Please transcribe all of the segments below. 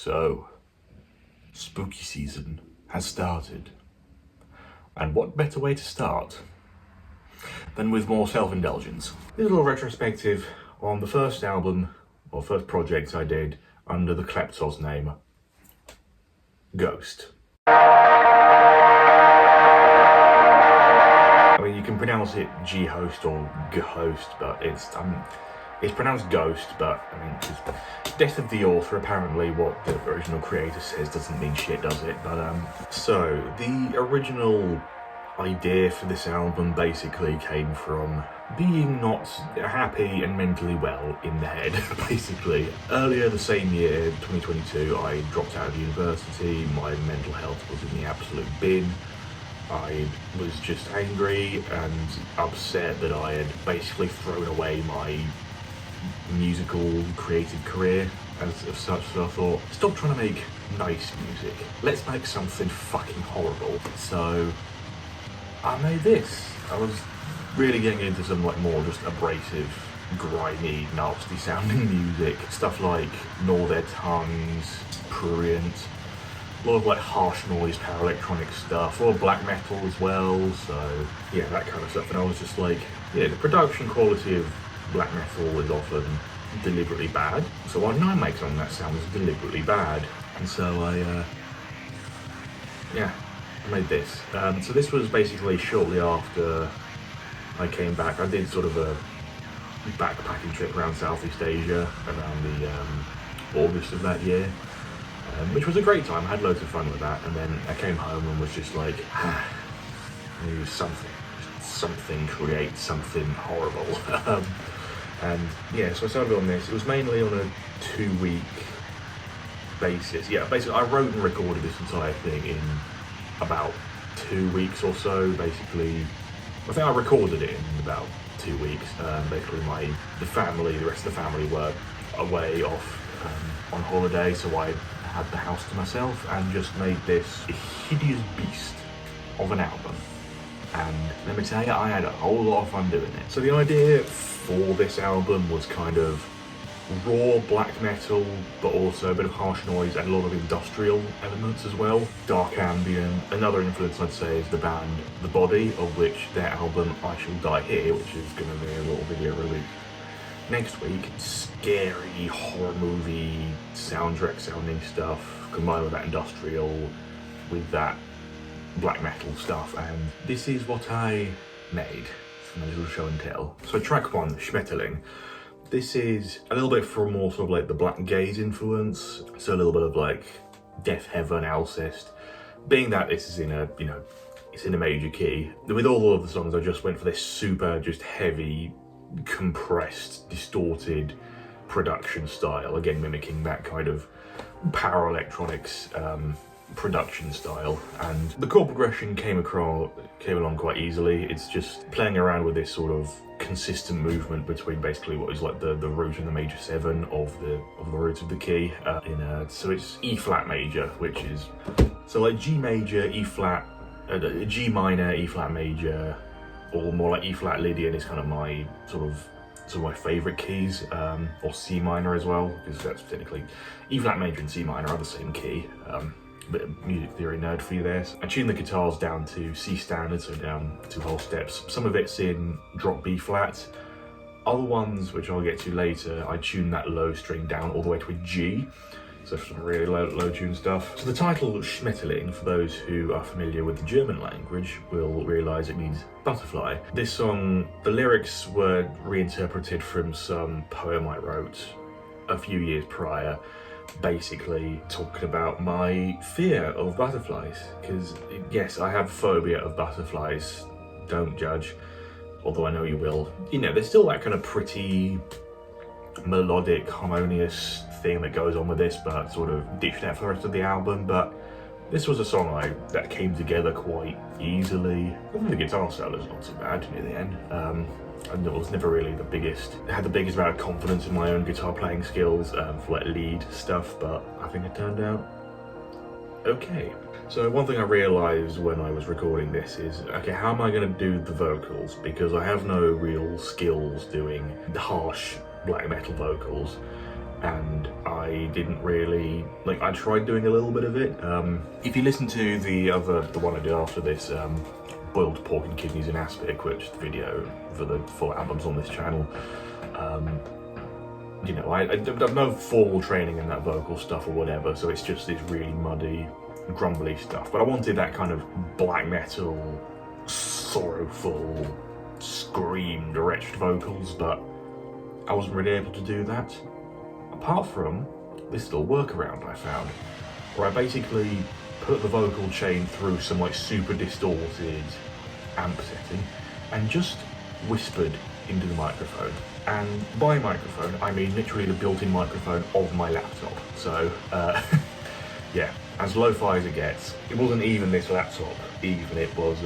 So, spooky season has started. And what better way to start than with more self-indulgence? This little retrospective on the first album, or first project I did under the Kleptos name, Ghost. I mean, you can pronounce it G-Host or G-Host, but it's pronounced Ghost, but I mean, death of the author, apparently what the original creator says doesn't mean shit, does it? But so the original idea for this album basically came from being not happy and mentally well in the head, basically. Earlier the same year, 2022, I dropped out of university, my mental health was in the absolute bin. I was just angry and upset that I had basically thrown away my musical creative career as such, so I thought, stop trying to make nice music, let's make something fucking horrible. So I made this. I was really getting into some like more just abrasive, grimy, nasty sounding music, stuff like Gnaw Their Tongues, Prurient, a lot of like harsh noise, power electronic stuff, a lot of black metal as well, so yeah, that kind of stuff. And I was just like, yeah, the production quality of black metal is often deliberately bad, so why don't I make something that sounds deliberately bad? And so I made this. So this was basically shortly after I came back. I did sort of a backpacking trip around Southeast Asia around the August of that year, which was a great time. I had loads of fun with that, and then I came home and was just like, do something, create something horrible. And yeah, so I started on this. It was mainly on a 2-week basis. Yeah, basically I wrote and recorded this entire thing in about 2 weeks or so. Basically, I think I recorded it in about 2 weeks. Basically the rest of the family were away off on holiday, so I had the house to myself and just made this hideous beast of an album. And let me tell you, I had a whole lot of fun doing it. So the idea for this album was kind of raw black metal, but also a bit of harsh noise and a lot of industrial elements as well. Dark ambient. Another influence I'd say is the band The Body, of which their album I Shall Die Here, which is going to be a little video release next week. Scary horror movie soundtrack sounding stuff combined with that industrial, with that black metal stuff, and this is what I made for my little show and tell. So track 1, Schmetterling. This is a little bit from more sort of like the Black Gaze influence, so a little bit of like Death Heaven, Alcest. Being that this is in a, it's in a major key. With all of the songs I just went for this super just heavy, compressed, distorted production style, again mimicking that kind of power electronics production style, and the chord progression came along quite easily. It's just playing around with this sort of consistent movement between basically what is like the root and the major 7 of the root of the key so it's E flat major, which is so like G major, E flat, G minor, E flat major, or more like E flat Lydian is kind of my sort of my favourite keys, or C minor as well, because that's technically E flat major and C minor are the same key. Bit of music theory nerd for you there. So I tune the guitars down to C standard, so down 2 whole steps. Some of it's in drop B flat. Other ones, which I'll get to later, I tune that low string down all the way to a G. So some really low tune stuff. So the title Schmetterling, for those who are familiar with the German language, will realise it means butterfly. This song, the lyrics were reinterpreted from some poem I wrote a few years prior, basically talking about my fear of butterflies, because yes, I have phobia of butterflies, don't judge, although I know you will. There's still that kind of pretty melodic, harmonious thing that goes on with this, but sort of ditched out for the rest of the album. But this was a song that came together quite easily. I think the guitar solo's not too bad near the end. I was never really had the biggest amount of confidence in my own guitar playing skills for like lead stuff, but I think it turned out okay. So one thing I realised when I was recording this is, okay, how am I going to do the vocals? Because I have no real skills doing the harsh black metal vocals, and I I didn't really, like, I tried doing a little bit of it. If you listen to the one I did after this, Boiled Pork and Kidneys in Aspic, which the video for the full album's on this channel, you know, I've no formal training in that vocal stuff or whatever, so it's just this really muddy, grumbly stuff. But I wanted that kind of black metal, sorrowful, scream direct vocals, but I wasn't really able to do that. Apart from this little workaround I found, where I basically put the vocal chain through some like super distorted amp setting and just whispered into the microphone. And by microphone, I mean literally the built-in microphone of my laptop. So, yeah, as lo-fi as it gets. It wasn't even this laptop, even it was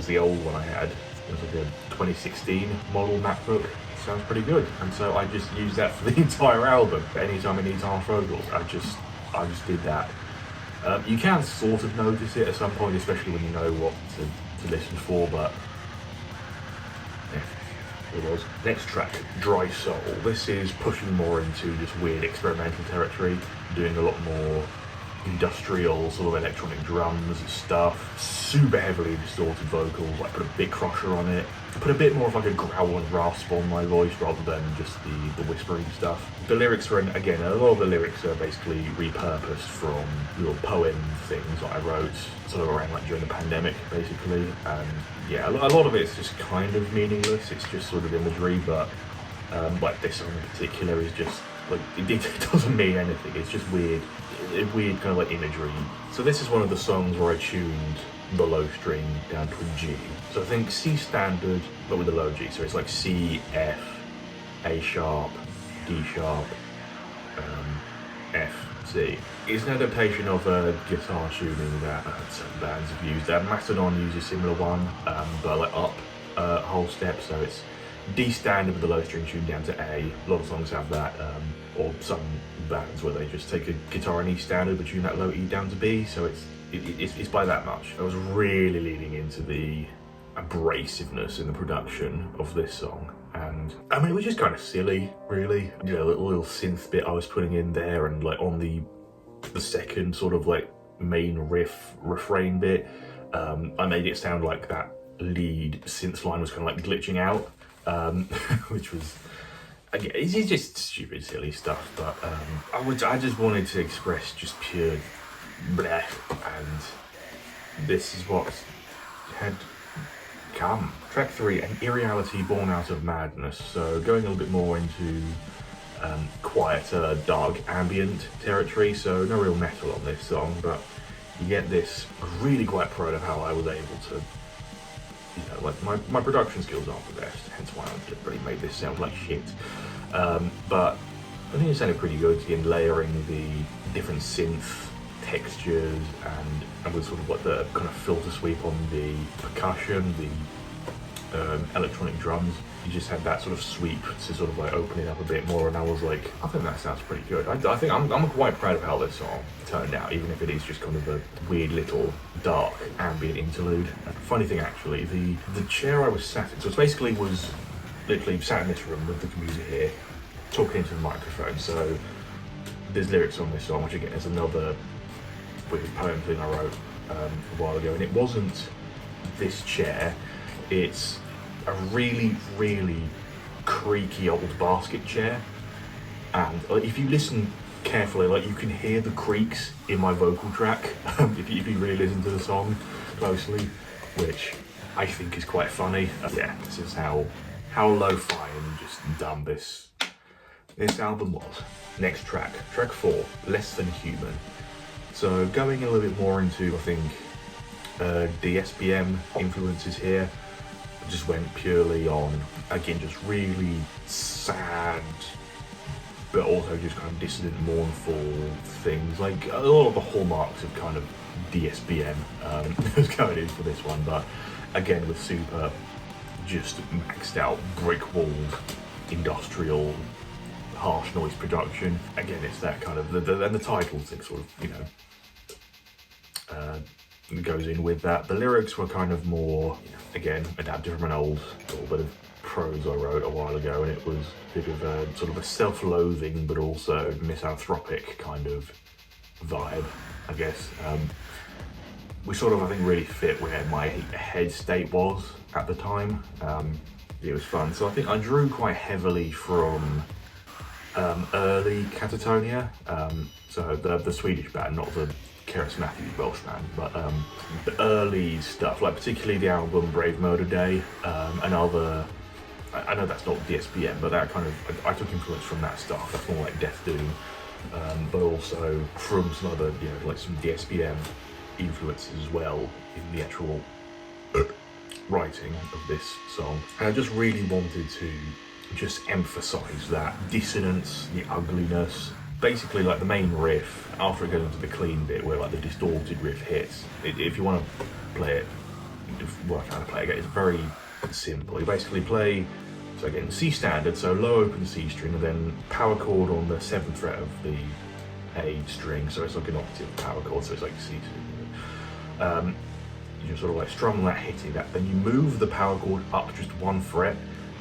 the old one I had. It was like a 2016 model MacBook. Sounds pretty good. And so I just used that for the entire album. Anytime it needs harsh vocals, I just did that. You can sort of notice it at some point, especially when you know what to listen for, but yeah, it was. Next track, Dry Soul. This is pushing more into just weird experimental territory, doing a lot more industrial sort of electronic drums and stuff, super heavily distorted vocals, like put a big crusher on it, put a bit more of like a growl and rasp on my voice rather than just the whispering stuff. The lyrics were, again, a lot of the lyrics are basically repurposed from little poem things that I wrote sort of around like during the pandemic basically, and yeah, a lot of it's just kind of meaningless, it's just sort of imagery, but like this song in particular is just like, it doesn't mean anything, it's just weird kind of like imagery. So this is one of the songs where I tuned the low string down to a G. So I think C standard, but with a low G. So it's like C, F, A sharp, D sharp, F, C. It's an adaptation of a guitar tuning that some bands have used. Mastodon uses a similar one, but like up a whole step. So it's D standard with the low string tuned down to A. A lot of songs have that, or some bands where they just take a guitar in E standard but tune that low E down to B. So it's by that much. I was really leaning into the abrasiveness in the production of this song, and I mean it was just kind of silly, really. You know, the little synth bit I was putting in there, and like on the second sort of like main refrain bit, I made it sound like that lead synth line was kind of like glitching out, which was, again, it's just stupid, silly stuff. But I just wanted to express just pure bleh, and this is what had come. Track 3, An Irreality Born Out of Madness. So going a little bit more into quieter, dark, ambient territory. So no real metal on this song, but you get this. I was really quite proud of how I was able to, you know, like my production skills aren't the best, hence why I deliberately made this sound like shit. But I think it sounded pretty good, again, layering the different synth textures and with sort of like the kind of filter sweep on the percussion, the electronic drums. You just had that sort of sweep to sort of like open it up a bit more, and I was like, I think that sounds pretty good. I think I'm quite proud of how this song turned out, even if it is just kind of a weird little dark ambient interlude. Funny thing actually, the chair I was sat in, so it basically was literally sat in this room with the computer here, talking into the microphone. So there's lyrics on this song, which again is another weird poem thing I wrote a while ago, and it wasn't this chair, it's a really, really creaky old basket chair, and if you listen carefully, like you can hear the creaks in my vocal track if you really listen to the song closely, which I think is quite funny. Yeah, this is how lo-fi and just dumb this album was. Next track, track 4, Less Than Human. So going a little bit more into, I think, DSBM influences here. Just went purely on, again, just really sad, but also just kind of dissident, mournful things. Like a lot of the hallmarks of kind of DSBM was going in for this one, but again with super just maxed out, brick-walled, industrial, harsh noise production. Again, it's that kind of, and the title thing sort of, you know, goes in with that. The lyrics were kind of more, again, adapted from an old little bit of prose I wrote a while ago, and it was a bit of a sort of a self-loathing but also misanthropic kind of vibe, I guess. We sort of, I think, really fit where my head state was at the time. It was fun. So I think I drew quite heavily from early Catatonia, so the Swedish band, not the Keris Matthews Welsh band, but the early stuff, like particularly the album Brave Murder Day, and other, I know that's not DSBM, but that kind of, I took influence from that stuff. That's more like Death Doom, but also from some other, you know, like some DSBM influences as well in the actual writing of this song. And I just really wanted to just emphasize that dissonance, the ugliness. Basically, like the main riff, after it goes into the clean bit where like the distorted riff hits, if you want to play it, work out how to play it, it's very simple. You basically play, so again, C standard, so low open C string, and then power chord on the 7th fret of the A string, so it's like an octave power chord, so it's like C. You just sort of like strum that, hitting that, then you move the power chord up just 1 fret,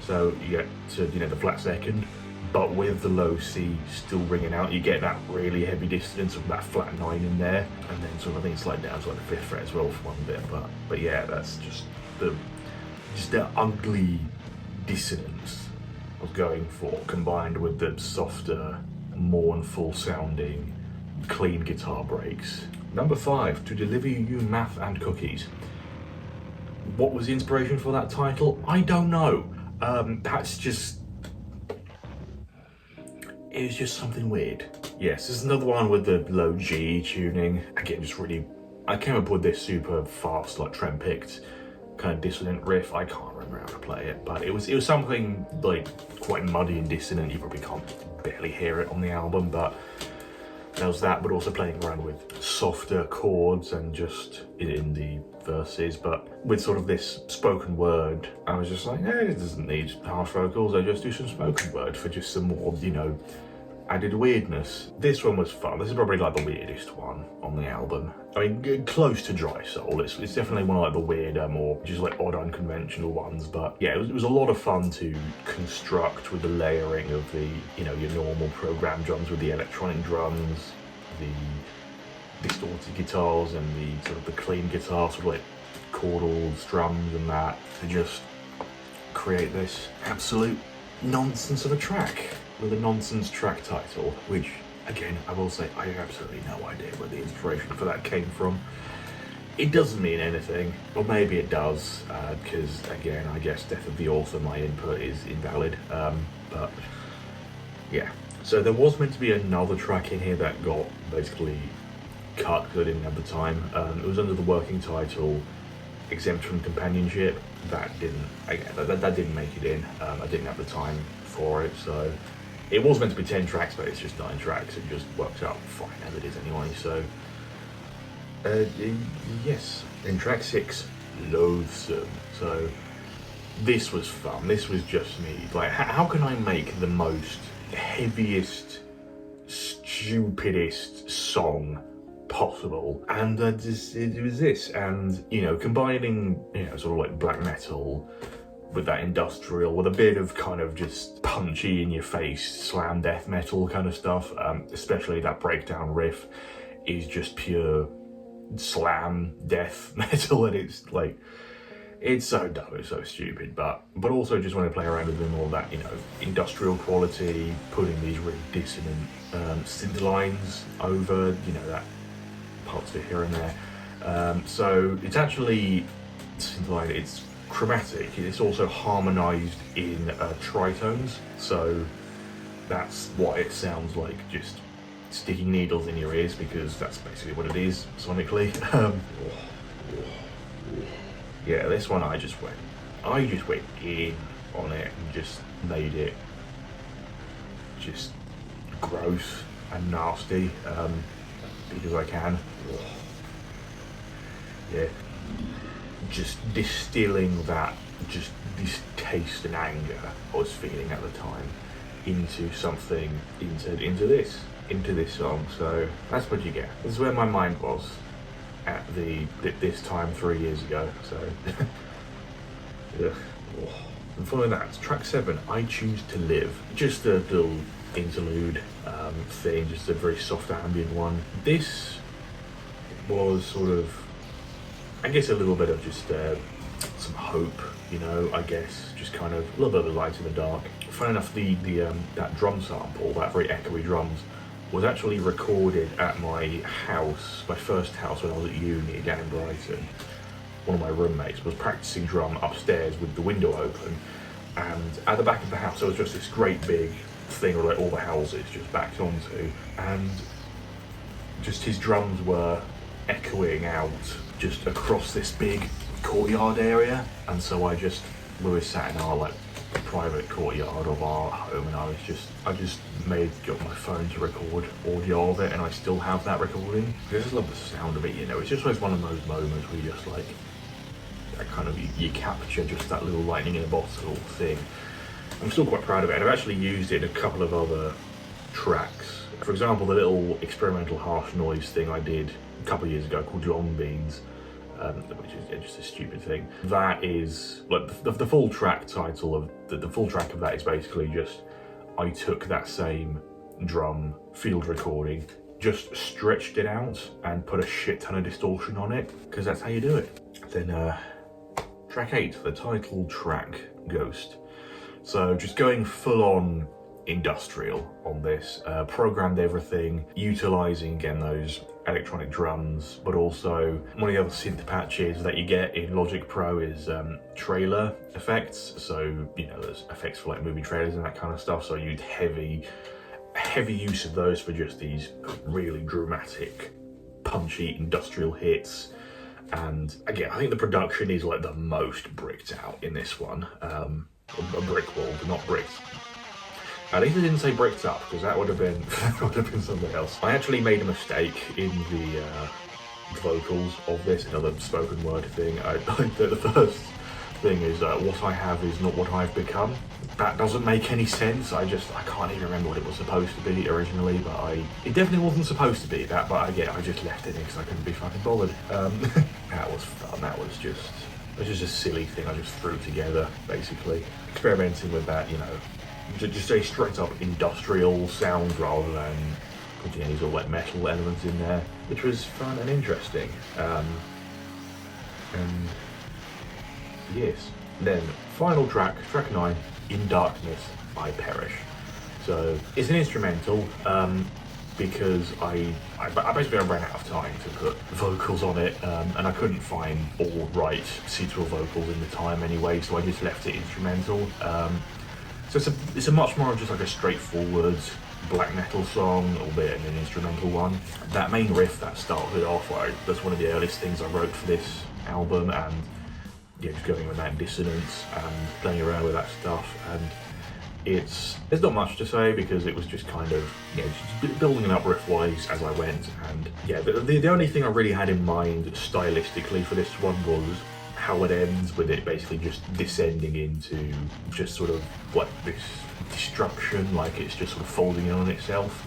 so you get to, you know, the flat second, but with the low C still ringing out, you get that really heavy dissonance of that flat 9 in there, and then sort of I think slide down to like the 5th fret as well for one bit, but yeah, that's just the ugly dissonance I was going for, combined with the softer, mournful sounding, clean guitar breaks. Number 5, To Deliver You Math and Cookies. What was the inspiration for that title? I don't know. That's just, it was just something weird. Yes, there's another one with the low G tuning. Again, just really, I came up with this super fast, like trem-picked kind of dissonant riff. I can't remember how to play it, but it was something like quite muddy and dissonant. You probably can't barely hear it on the album, but there was that, but also playing around with softer chords and just in the verses, but with sort of this spoken word, I was just like, it doesn't need harsh vocals, I just do some spoken word for just some more, you know, added weirdness. This one was fun. This is probably like the weirdest one on the album. I mean, close to Dry Soul. It's definitely one of like the weirder, more just like odd, unconventional ones. But yeah, it was a lot of fun to construct with the layering of the, you know, your normal program drums with the electronic drums, the distorted guitars and the sort of the clean guitar, sort of like chordal strums and that, to just create this absolute nonsense of a track with a nonsense track title, which again, I will say, I have absolutely no idea where the inspiration for that came from. It doesn't mean anything, or maybe it does, because again, I guess death of the author, my input is invalid, but yeah. So there was meant to be another track in here that got basically cut because I didn't have the time. It was under the working title Exempt from Companionship. That didn't, again, that didn't make it in. I didn't have the time for it, so it was meant to be 10 tracks, but it's just 9 tracks. It just works out fine as it is anyway. So yes, in track 6, Loathsome. So this was fun. This was just me. Like, how can I make the most heaviest, stupidest song possible? And it was this, and you know, combining, you know, sort of like black metal with that industrial, with a bit of kind of just punchy in your face slam death metal kind of stuff, especially that breakdown riff is just pure slam death metal, and it's like, it's so dumb, it's so stupid, but also just want to play around with them, all that, you know, industrial quality, putting these really dissonant synth lines over, you know, that parts of it here and there. So it's actually synth line, it's chromatic, it's also harmonized in tritones, so that's what it sounds like, just sticking needles in your ears, because that's basically what it is sonically. Yeah, this one I just went in on it and just made it just gross and nasty, because I can. Yeah, just distilling that, just this taste and anger I was feeling at the time into something, into this song. So that's what you get. This is where my mind was at this time 3 years ago. So yeah. And following that, track 7, I Choose to Live. Just a little interlude thing, just a very soft ambient one. This was sort of, I guess, a little bit of just some hope, you know, I guess, just kind of a little bit of a light in the dark. Funny enough, that drum sample, that very echoey drums, was actually recorded at my house, my first house when I was at uni down in Brighton. One of my roommates was practicing drum upstairs with the window open, and at the back of the house there was just this great big thing where like all the houses just backed onto, and just his drums were echoing out just across this big courtyard area. And so we were sat in our like private courtyard of our home, and I just got my phone to record audio of it, and I still have that recording. I just love the sound of it, you know. It's just always one of those moments where you just like, that kind of, you capture just that little lightning in a bottle thing. I'm still quite proud of it, and I've actually used it in a couple of other tracks. For example, the little experimental harsh noise thing I did a couple of years ago called Long Beans, which is just a stupid thing. That is, like, the full track title of, the full track of that is basically just, I took that same drum field recording, just stretched it out and put a shit ton of distortion on it, because that's how you do it. Then track 8, the title track, Ghost. So just going full on industrial on this, programmed everything, utilising again those electronic drums, but also one of the other synth patches that you get in Logic Pro is trailer effects. So, you know, there's effects for like movie trailers and that kind of stuff, so I used heavy use of those for just these really dramatic, punchy industrial hits. And again, I think the production is like the most bricked out in this one. A brick wall, but not bricks. At least I didn't say bricked up, because that would have been something else. I actually made a mistake in the vocals of this, another spoken word thing. The first thing is what I have is not what I've become. That doesn't make any sense. I can't even remember what it was supposed to be originally, but it definitely wasn't supposed to be that, but again, I just left it in because I couldn't be fucking bothered. That was fun. That was just a silly thing I just threw together, basically. Experimenting with that, you know, just a straight up industrial sound rather than putting any sort of like metal elements in there, which was fun and interesting. And yes, then final track, track 9, In Darkness I Perish. So it's an instrumental, because I basically ran out of time to put vocals on it, and I couldn't find all right C2 vocals in the time anyway, so I just left it instrumental. So it's a much more just like a straightforward black metal song, albeit an instrumental one. That main riff that started off, that's one of the earliest things I wrote for this album, and yeah, just going with that dissonance and playing around with that stuff. And there's not much to say because it was just kind of, you know, just building it up riff-wise as I went. And yeah, the only thing I really had in mind stylistically for this one was how it ends, with it basically just descending into just sort of like this destruction, like it's just sort of folding in on itself.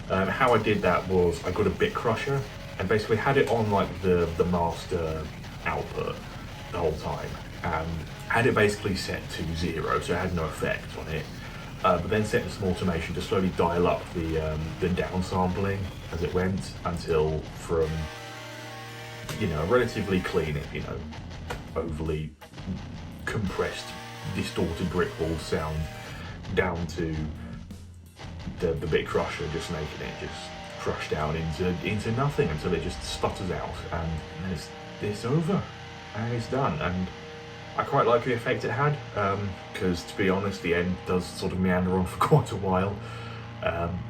How I did that was I got a bit crusher and basically had it on like the master output the whole time, and had it basically set to 0, so it had no effect on it. But then set some automation to slowly dial up the downsampling as it went, until from, you know, relatively clean, you know, overly compressed, distorted brick wall sound, down to the bit crusher, just making it just crush down into nothing until it just sputters out, and then it's over and it's done. And I quite like the effect it had, because to be honest, the end does sort of meander on for quite a while,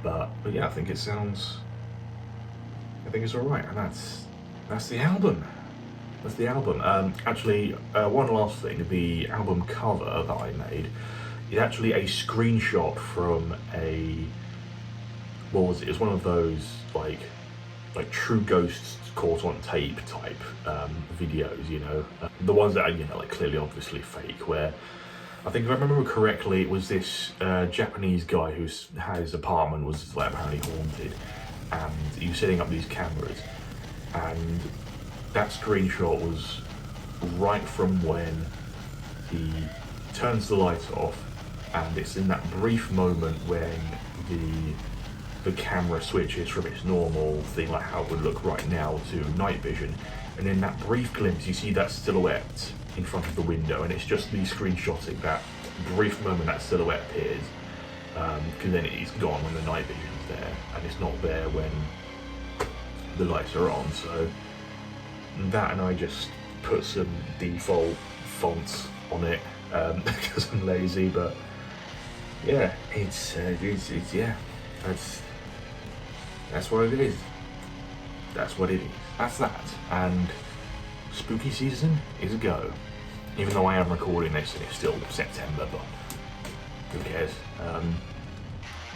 but yeah, I think it's alright, and that's the album. That's the album. Actually, one last thing, the album cover that I made is actually a screenshot from what was it? It was one of those like True Ghosts caught on tape type videos, you know, the ones that are, you know, like clearly obviously fake, where I think if I remember correctly, it was this Japanese guy whose apartment was like apparently haunted, and he was setting up these cameras, and that screenshot was right from when he turns the light off, and it's in that brief moment when the camera switches from its normal thing, like how it would look right now, to night vision, and in that brief glimpse you see that silhouette in front of the window, and it's just me screenshotting that brief moment that silhouette appears, because then it's gone when the night vision's there, and it's not there when the lights are on. So that, and I just put some default fonts on it because I'm lazy, but yeah, it's yeah, that's what it is. That's what it is. That's that. And spooky season is a go. Even though I am recording this and it's still September, but who cares?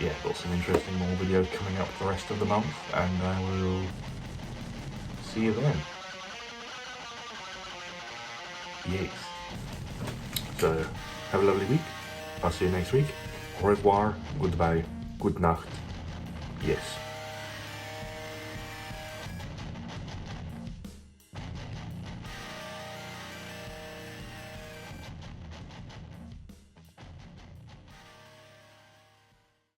Yeah, got some interesting more videos coming up for the rest of the month, and I will see you then. Yes. So, have a lovely week. I'll see you next week. Au revoir, goodbye, good night. Yes.